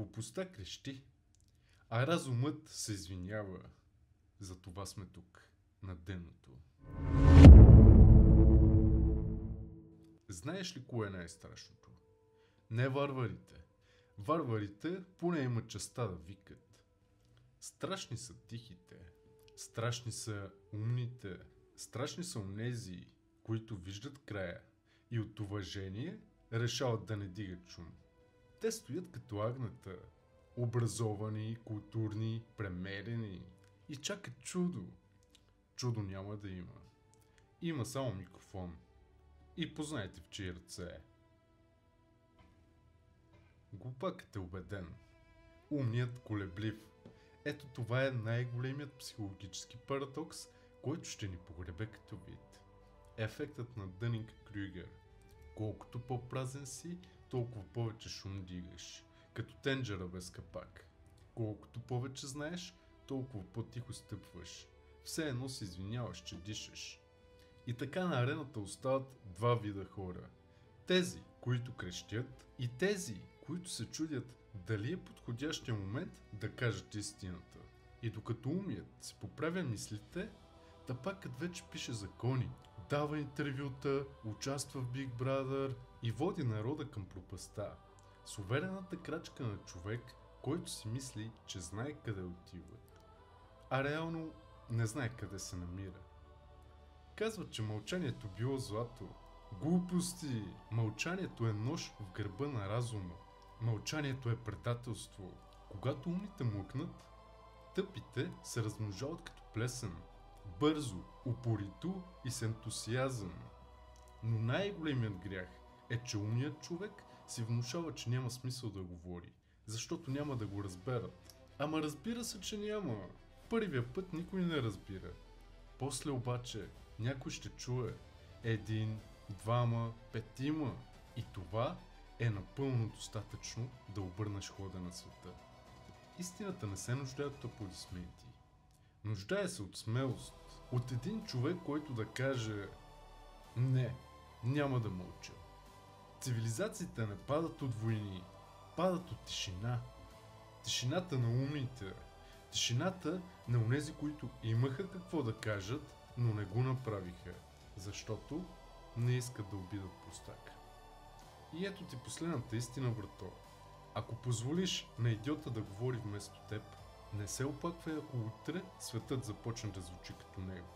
Глупостта крещи, а разумът се извинява. За това сме тук, на дъното. Знаеш ли кое е най-страшното? Не варварите. Варварите поне имат честа да викат. Страшни са тихите. Страшни са умните. Страшни са онези, които виждат края и от уважение решават да не дигат шум. Те стоят като агнета, образовани, културни, премерени и чакат чудо. Чудо няма да има. Има само микрофон. И познайте в чии ръце е. Глупакът е убеден. Умният колеблив. Ето това е най-големият психологически парадокс, който ще ни погребе като вид. Ефектът на Дънинг-Крюгер. Колкото по-празен си, толкова повече шум дигаш. Като тенджера без капак. Колкото повече знаеш, толкова по-тихо стъпваш. Все едно се извиняваш, че дишаш. И така на арената остават два вида хора. Тези, които крещят, и тези, които се чудят дали е подходящия момент да кажат истината. И докато умият си поправя мислите, тапакът вече пише закони, дава интервюта, участва в Big Brother и води народа към пропаста. С уверената крачка на човек, който си мисли, че знае къде отива. А реално не знае къде се намира. Казват, че мълчанието било злато. Глупости! Мълчанието е нож в гърба на разума. Мълчанието е предателство. Когато умните млъкнат, тъпите се размножават като плесен. Бързо, упорито и с ентусиазъм. Но най-големият грях е, че умният човек си внушава, че няма смисъл да говори, защото няма да го разберат. Ама разбира се, че няма. Първия път никой не разбира. После обаче някой ще чуе. Един, двама, петима. И това е напълно достатъчно да обърнеш хода на света. Истината не се нуждае от аплодисменти. Нуждае се от смелост. От един човек, който да каже: не, няма да мълча. Цивилизациите не падат от войни, падат от тишина. Тишината на умните. Тишината на онези, които имаха какво да кажат, но не го направиха, защото не искат да обидат простака. И ето ти последната истина, брато. Ако позволиш на идиота да говори вместо теб, не се оплаквай, ако утре светът започне да звучи като него.